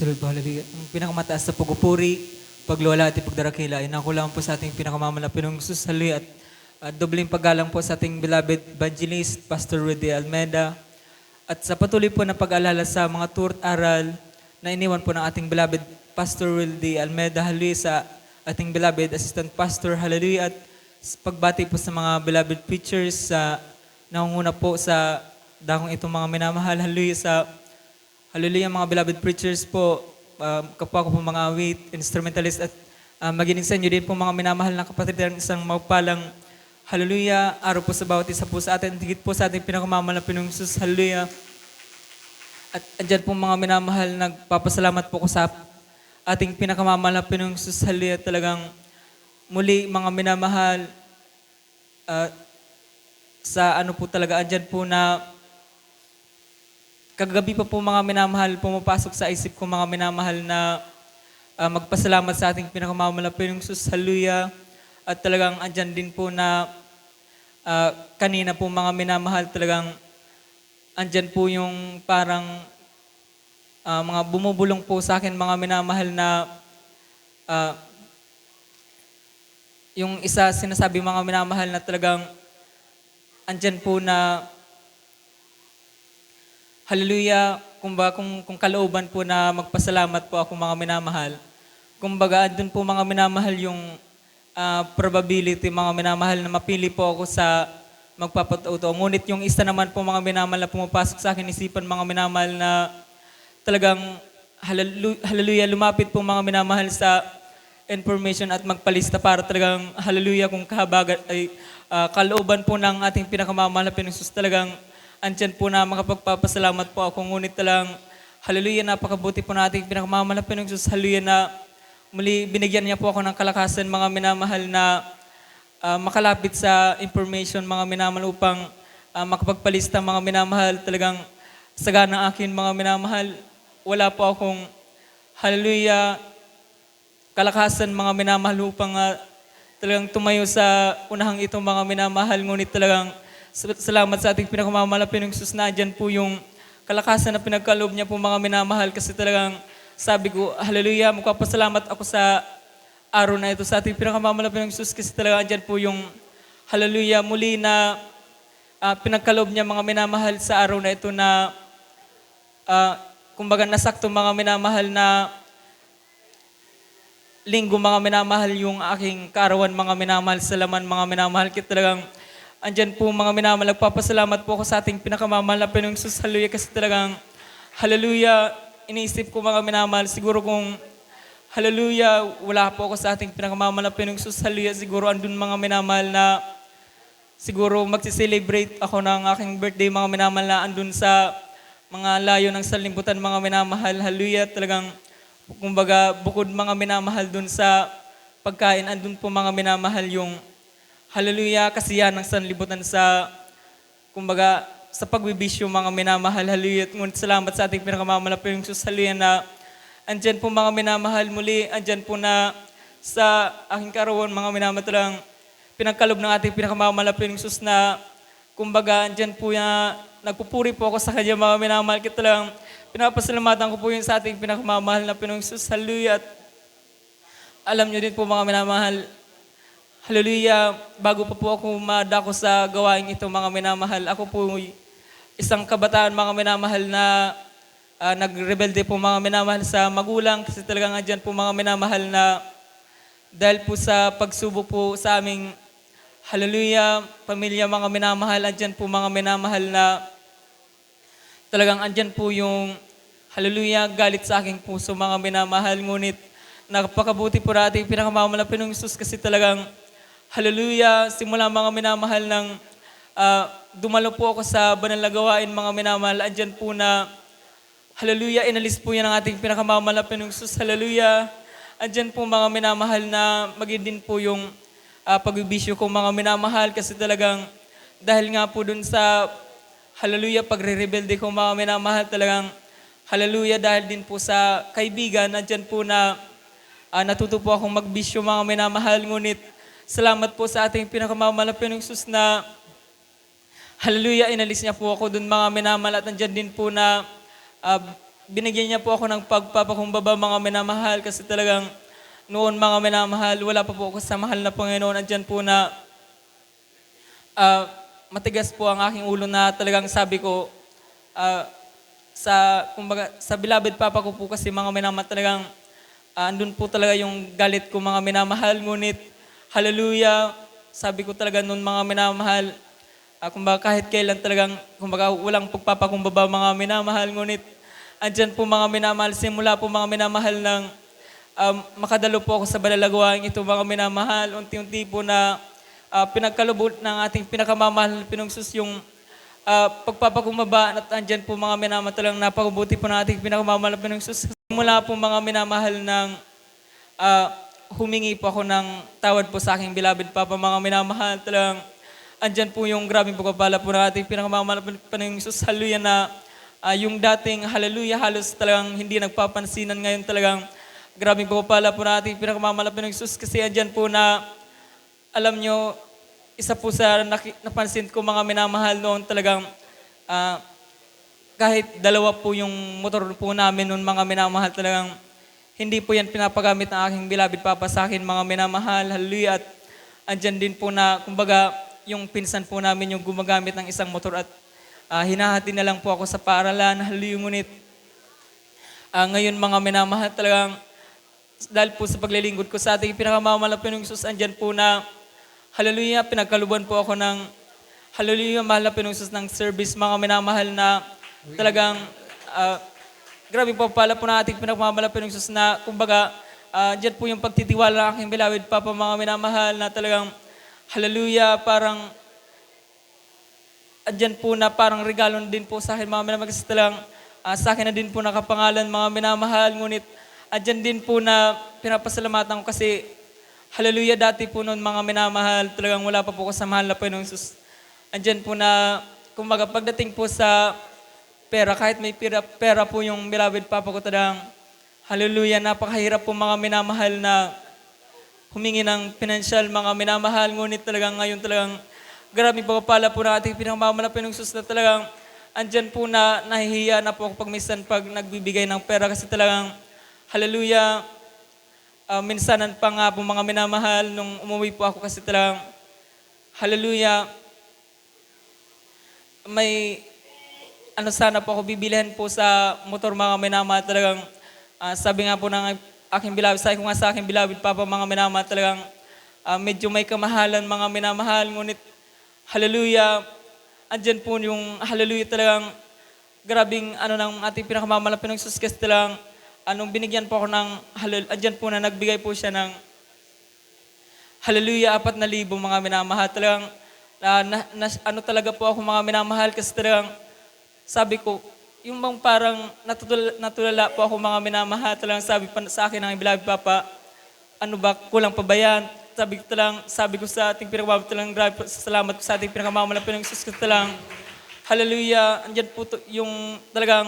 Sulod po, halabiga. Ang pinakamataas na pagupuri, paglola at ipagdarakila, inako lang po sa ating pinakamamalapin ng Jesus. Hallelujah. At dobling paggalang po sa ating beloved evangelist, Pastor Rudy Almeida. At sa patuloy po na pag-alala sa mga tour at aral na iniwan po ng ating beloved Pastor Rudy Almeida. Hallelujah, sa ating beloved Assistant Pastor. Hallelujah. At pagbati po sa mga beloved preachers sa nangunguna po sa dakong itong mga minamahal. Hallelujah, mga beloved preachers po, kapwa ko po mga awit, instrumentalist at magining sa inyo din po mga minamahal na kapatid ng isang maupalang hallelujah, araw po sa bawat isa po sa atin, higit po sa ating pinakamamahal na Pinoong Jesus, hallelujah. At andyan po mga minamahal, nagpapasalamat po ko sa ating pinakamamahal na Pinoong Jesus, hallelujah. Talagang muli mga minamahal, sa ano po talaga, andyan po na kagabi pa po mga minamahal, pumapasok sa isip ko mga minamahal na magpasalamat sa ating pinakamamahal na Pinoong Jesus, hallelujah. At talagang andyan din po na kanina po mga minamahal, talagang andyan po yung parang mga bumubulong po sa akin mga minamahal na yung isa sinasabi mga minamahal na talagang andyan po na hallelujah, kung kalooban po na magpasalamat po ako mga minamahal. Kumbaga, andun po mga minamahal yung probability mga minamahal na mapili po ako sa magpapatuto. Ngunit yung isa naman po mga minamahal na pumapasok sa akin isipan mga minamahal na talagang hallelujah, lumapit po mga minamahal sa information at magpalista para talagang hallelujah kung kahabagat ay kalooban po ng ating pinakamamahal na Pinoong Jesus, talagang andyan po na makapagpapasalamat po ako. Ngunit talang, hallelujah, napakabuti po natin pinakamamahal na Pinoong Jesus. Hallelujah na muli binigyan niya po ako ng kalakasan mga minamahal na makalapit sa information mga minamahal upang makapagpalista mga minamahal. Talagang sagana akin mga minamahal. Wala po akong, hallelujah, kalakasan mga minamahal upang talagang tumayo sa unahang itong mga minamahal. Ngunit talagang salamat sa ating pinakamamahal na Pinoong Jesus na andyan po yung kalakasan na pinagkaloob niya po mga minamahal, kasi talagang sabi ko, hallelujah, magpapasalamat ako sa araw na ito sa ating pinakamamahal na Pinoong Jesus, kasi talagang andyan po yung hallelujah, muli na pinagkaloob niya mga minamahal sa araw na ito na kumbaga nasakto mga minamahal na linggo mga minamahal yung aking kaarawan mga minamahal sa laman mga minamahal, kaya talagang andyan po mga minamahal, nagpapasalamat po ako sa ating pinakamamahal na Pinoong Jesus, hallelujah, kasi talagang, hallelujah, iniisip ko mga minamahal, siguro kung, hallelujah, wala po ako sa ating pinakamamahal na Pinoong Jesus, hallelujah, siguro andun mga minamahal na, siguro magsiselebrate ako ng aking birthday mga minamahal na andun sa mga layo ng sanlibutan mga minamahal, hallelujah, talagang, kumbaga, bukod mga minamahal dun sa pagkain, andun po mga minamahal yung hallelujah, kasiyahan ng sanlibutan sa, kumbaga, sa pagbibisyo mga minamahal, hallelujah. Ngunit salamat sa ating pinakamamahal na Pinoong Jesus, hallelujah, na andyan po mga minamahal muli, andyan po na sa aking karawan mga minamahal, talagang pinagkalob ng ating pinakamamahal na Pinoong Jesus na, kumbaga, andyan po na nagpupuri po ako sa kanya mga minamahal, kaya talagang pinapasalamatan ko po yun sa ating pinakamamahal na Pinoong Jesus, hallelujah. At alam nyo din po mga minamahal, hallelujah, bago pa po ako madako sa gawain ito mga minamahal, ako po isang kabataan mga minamahal na nagrebelde po mga minamahal sa magulang, kasi talagang andyan po mga minamahal na dahil po sa pagsubok po sa aming hallelujah, pamilya mga minamahal, andyan po mga minamahal na talagang andyan po yung hallelujah, galit sa aking puso mga minamahal. Ngunit napakabuti po natin pinakamamahal na Pinoong Jesus, kasi talagang hallelujah, simula mga minamahal ng dumalo po ako sa banal na gawain mga minamahal, andyan po na hallelujah, inalis po yan ang ating pinakamamahal na Pinoong Jesus, hallelujah. Andyan po mga minamahal na maging din po yung pagbibisyo ko mga minamahal, kasi talagang dahil nga po dun sa hallelujah, pagre-rebelde ko mga minamahal, talagang hallelujah, dahil din po sa kaibigan, andyan po na natuto po akong magbisyo mga minamahal. Ngunit salamat po sa ating pinakamamahal na Pinoong Jesus na hallelujah, inalis niya po ako dun mga minamahal, at andyan din po na binigyan niya po ako ng pagpapakumbaba mga minamahal kasi talagang noon mga minamahal, wala pa po ako sa mahal na Panginoon. Andyan po na matigas po ang aking ulo na talagang sabi ko, ah, kumbaga, sa beloved papa ko po kasi mga minamahal talagang andun po talaga yung galit ko mga minamahal. Ngunit, hallelujah, sabi ko talaga noon mga minamahal, kumbaga kahit kailan talagang, kumbaga walang pagpapakumbaba mga minamahal. Ngunit, andyan po mga minamahal, simula po mga minamahal ng makadalo po ako sa balalagawain ito mga minamahal. Unti-unti po na pinagkalubot ng ating pinakamamahal na pinungsus yung pagpapakumbaba at andyan po mga minamahal talagang napakabuti po ng ating pinakamamahal na pinungsus. Simula po mga minamahal ng humingi po ako ng tawad po sa aking beloved papa mga minamahal. Talagang andyan po yung grabing pagpapala po ng ating pinakamamahal na pinungsus. Hallelujah na yung dating hallelujah halos talagang hindi nagpapansinan, ngayon talagang grabing pagpapala po ng ating pinakamamahal na pinungsus. Kasi andyan po na alam nyo, isa po sa napansin ko mga minamahal noon talagang kahit dalawa po yung motor po namin noon mga minamahal, talagang hindi po yan pinapagamit ng aking beloved papa sa akin mga minamahal. Hallelujah. At andyan din po na kumbaga yung pinsan po namin yung gumagamit ng isang motor at hinahati na lang po ako sa paaralan. Hallelujah. Ngunit ngayon mga minamahal talagang dahil po sa paglilingkod ko sa ating pinakamamahal na Panginoong Hesus, andyan po na hallelujah, pinagkaluban po ako ng hallelujah, mahal na Panginoong Hesus ng service mga minamahal na talagang grabe po pala po na ating pinakamamahal na Panginoong Hesus na kumbaga dyan po yung pagtitiwala ng aking beloved papa mga minamahal na talagang hallelujah, parang andyan po na parang regalo din po sa akin mga minamahal kasi talagang sa akin na din po nakapangalan mga minamahal. Ngunit andyan din po na pinapasalamatan ko kasi hallelujah, dati po noon mga minamahal, talagang wala pa po ko sa mahal na Panginoong Hesus. Andyan po na, kumbaga pagdating po sa pera, kahit may pera po yung beloved papa ko, talagang hallelujah, napakahirap po mga minamahal na humingi ng financial mga minamahal. Ngunit talagang ngayon talagang grabe pagpapala po na ating pinakamamahal na Panginoong Hesus na talagang andyan po na nahihiya na po ako pag minsan pag nagbibigay ng pera kasi talagang hallelujah, minsanan pa nga po mga minamahal nung umuwi po ako kasi talagang hallelujah, may sana po ako bibilihan po sa motor mga minamahal. Talagang sabi nga po ng aking beloved, sabi ko nga sa aking beloved papa mga minamahal, talagang medyo may kamahalan mga minamahal. Ngunit hallelujah, andyan po yung hallelujah, talagang grabing ng ating pinakamamahal na Panginoong Hesus kasi talagang anong binigyan po ako ng hallelujah, andyan po na nagbigay po siya ng hallelujah, 4,000 mga minamahal. Talagang talaga po ako mga minamahal kasi talagang sabi ko, yung bang parang natulala po ako mga minamahal. Talagang sabi pa sa akin ng beloved papa, ano ba, kulang pa ba yan? Sabi ko sa ating pinakamamahal, talagang grabe po, salamat ko sa ating pinakamamahal na Panginoong Hesus kasi talagang hallelujah, andyan po yung talagang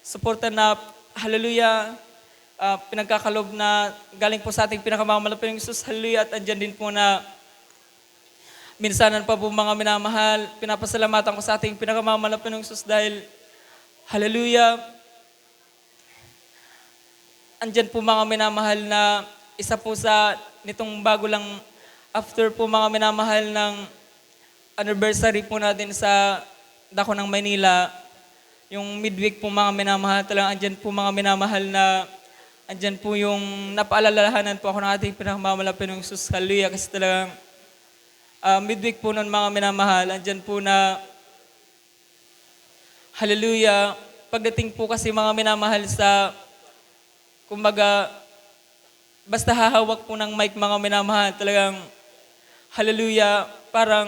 suporta na hallelujah, pinagkakalob na galing po sa ating pinakamamahal na Panginoong Hesus. Hallelujah. At andyan din po na minsanan pa po mga minamahal, pinapasalamatan ko sa ating pinakamamahal na Panginoong Hesus dahil hallelujah, andyan po mga minamahal na isa po sa nitong bago lang after po mga minamahal ng anniversary po natin sa Dako ng Maynila, yung midweek po mga minamahal, talagang andyan po mga minamahal na andyan po yung napaalalahanan po ako ng ating pinakamamahal na Panginoong Hesus. Hallelujah. Kasi talagang midweek po nun mga minamahal, andyan po na hallelujah, pagdating po kasi mga minamahal sa kumbaga basta hahawak po ng mic mga minamahal, talagang hallelujah, parang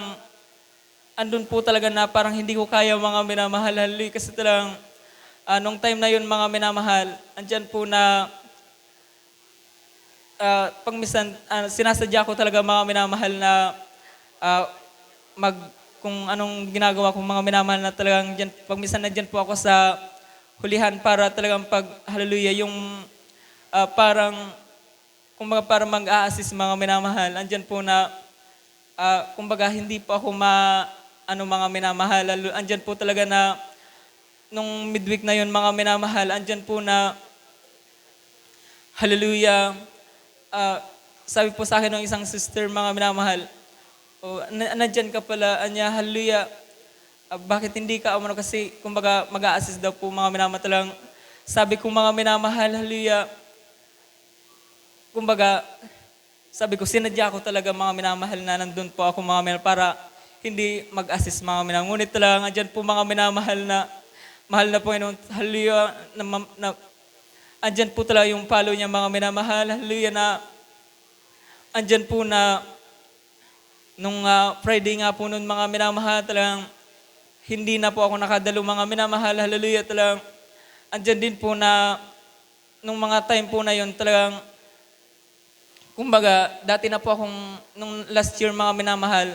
andun po talaga na parang hindi ko kaya mga minamahal. Hallelujah. Kasi talagang nung time na yun mga minamahal, andyan po na pag minsan sinasadya ko talaga mga minamahal na kung anong ginagawa ko mga minamahal na talagang dyan, pag minsan nandyan po ako sa hulihan para talagang pag hallelujah, yung parang kumbaga para mag-a-assist mga minamahal, andyan po na kumbaga hindi po ako mga minamahal, andyan po talaga na nung midweek na yun, mga minamahal, andyan po na, hallelujah, ah, sabi po sa akin ng isang sister, mga minamahal, oh, nandyan ka pala, anya, hallelujah, bakit hindi ka umano kasi, kumbaga, mag-a-assist daw po mga minamahal talagang, sabi ko mga minamahal, hallelujah, kumbaga, sabi ko, sinadya ko talaga mga minamahal na nandun po ako mga minamahal para hindi mag-assist mga minamahal. Ngunit talagang andyan po mga minamahal na mahal na Panginoon, hallelujah, andyan po talaga yung palo niya mga minamahal, hallelujah na andyan po na nung Friday nga po nun mga minamahal, talagang hindi na po ako nakadalo mga minamahal, hallelujah, talagang andyan din po na nung mga time po na yun talagang kumbaga, dati na po akong, nung last year mga minamahal,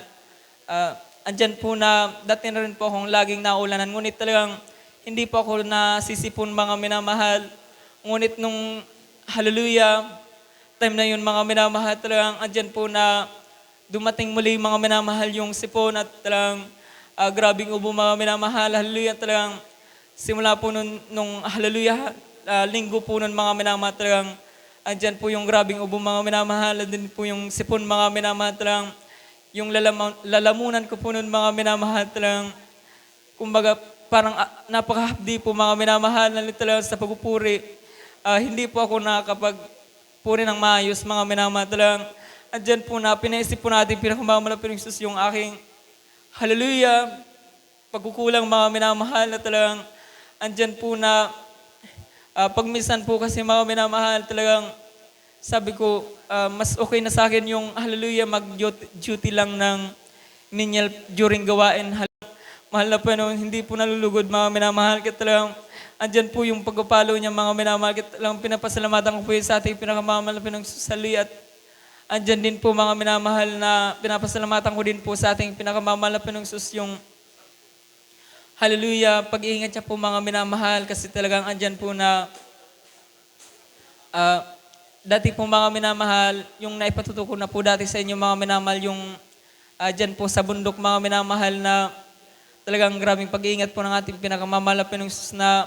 andyan po na, dati na rin po akong laging naulanan. Ngunit talagang, hindi po ako nasisipon mga minamahal. Ngunit nung, hallelujah, time na yun mga minamahal, talagang andyan po na dumating muli mga minamahal yung sipon at talagang grabing ubo mga minamahal. Hallelujah, talagang simula po nung hallelujah, linggo po nun mga minamahal, talagang andyan po yung grabing ubo mga minamahal, din po yung sipon mga minamahal, talagang yung lalamunan ko po nun mga minamahal, talagang kumbaga parang napakahapdi po mga minamahal na talagang sa pagpupuri. Hindi po ako nakakapagpuri ng maayos mga minamahal, talagang andyan po na pinaisip po natin pinakamalapit ng Jesus yung aking hallelujah, pagkukulang mga minamahal na talagang andyan po na pag minsan po kasi mga minamahal, talagang sabi ko, mas okay na sa akin yung hallelujah, mag-duty lang ng menial during gawain. Mahal na po noon, hindi po nalulugod mga minamahal. Kaya talagang andyan po yung pagpapalo niya mga minamahal. Kaya talagang pinapasalamatan ko po yun sa ating pinakamamahal na pinagsusali. At andyan din po mga minamahal na pinapasalamatan ko din po sa ating pinakamamahal na pinagsus yung hallelujah, pag-iingat niya po mga minamahal kasi talagang andyan po na dati po mga minamahal, yung naipatuto ko na po dati sa inyo mga minamahal, yung dyan po sa bundok mga minamahal na talagang grabing pag-iingat po ng ating pinakamamahal na pinungsus na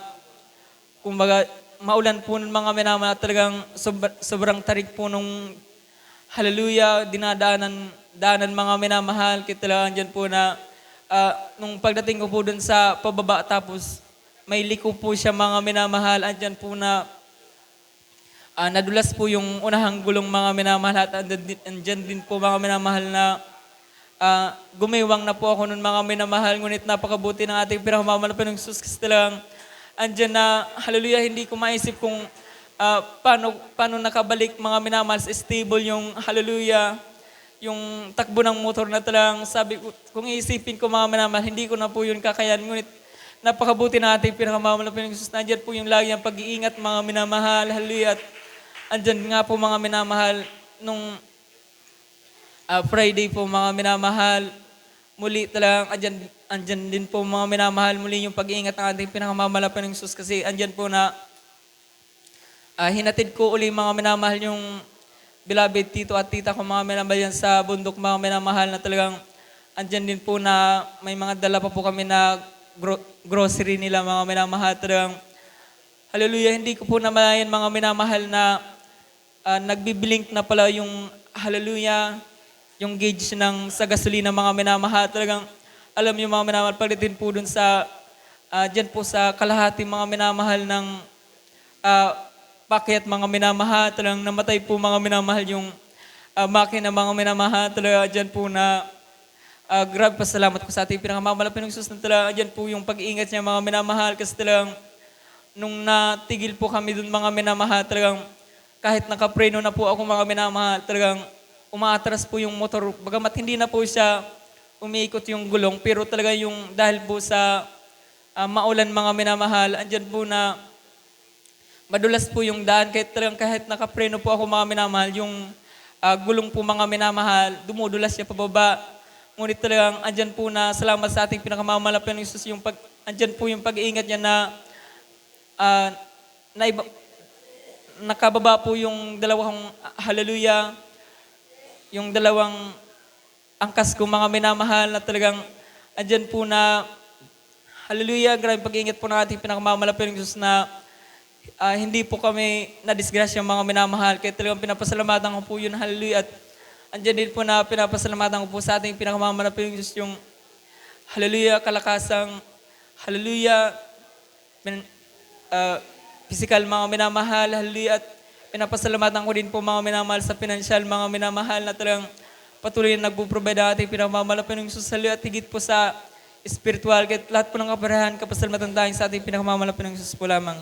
kumbaga maulan po ng mga minamahal at talagang sobrang tarik po nung hallelujah, daanan mga minamahal, kaya talagang dyan po na nung pagdating ko po dun sa pababa tapos may liko po siya mga minamahal, andyan po na nadulas po yung unahang gulong mga minamahal at andyan din po mga minamahal na gumiwang na po ako nun mga minamahal, ngunit napakabuti ng ating pinakamamahal na Panginoong kasi talagang andyan na hallelujah, hindi ko maisip kung paano nakabalik mga minamahal sa stable yung hallelujah, yung takbo ng motor na talagang sabi ko, kung iisipin ko mga minamahal, hindi ko na po yun kakayan. Ngunit napakabuti na ating pinakamamahal na Panginoong Jesus. Nandiyan po yung lagi ang pag-iingat mga minamahal. Hallelujah. At andyan nga po mga minamahal nung Friday po mga minamahal. Muli talagang andyan din po mga minamahal. Muli yung pag-iingat ng ating pinakamamahal na Panginoong Jesus. Kasi andyan po na hinatid ko uli mga minamahal yung beloved tito at tita ko mga minamahal yan sa bundok mga minamahal na talagang andyan din po na may mga dala pa po kami na grocery nila mga minamahal. Talagang hallelujah, hindi ko po namalayan mga minamahal na nagbiblink na pala yung hallelujah, yung gauge sa gasolina mga minamahal. Talagang alam yung mga minamahal, pagdating po dun sa dyan po sa kalahati mga minamahal ng pakyat mga minamahal, talagang namatay po mga minamahal yung makina mga minamahal. Talaga dyan po na grabe pasalamat ko sa ating pinakamamahal na Panginoong Jesus na talaga dyan po yung pag-iingat niya mga minamahal kasi talagang nung natigil po kami dun mga minamahal, talagang kahit nakapreno na po ako mga minamahal, talagang umaatras po yung motor. Bagamat hindi na po siya umiikot yung gulong, pero talaga yung dahil po sa maulan mga minamahal, andyan po na madulas po yung daan, kahit nakapreno po ako mga minamahal, yung gulong po mga minamahal, dumudulas siya pababa. Ngunit talagang andyan po na salamat sa ating pinakamamahal na Panginoong Jesus, andyan po yung pag-iingat niya na nakababa po yung dalawang hallelujah, yung dalawang angkas ko mga minamahal na talagang andyan po na Hallelujah, grabe pag-iingat po ng ating pinakamamalapit ng Diyos na hindi po kami na-disgrasya mga minamahal. Kaya talagang pinapasalamatan ko po yun. Hallelujah. At andyan din po na pinapasalamatan ko po sa ating pinakamamalapit ng Diyos yung hallelujah, kalakasang hallelujah, physical mga minamahal, hallelujah. At pinapasalamatan ko din po mga minamahal sa pinansyal, mga minamahal na talagang patuloy na nagpo-provide ang ating pinakamamalapit ng Diyos. Hallelujah. At higit po sa spiritual, kahit lahat po ng kaparahan, kapasalamatan tayo sa ating pinakamamalapit ng Diyos po lamang.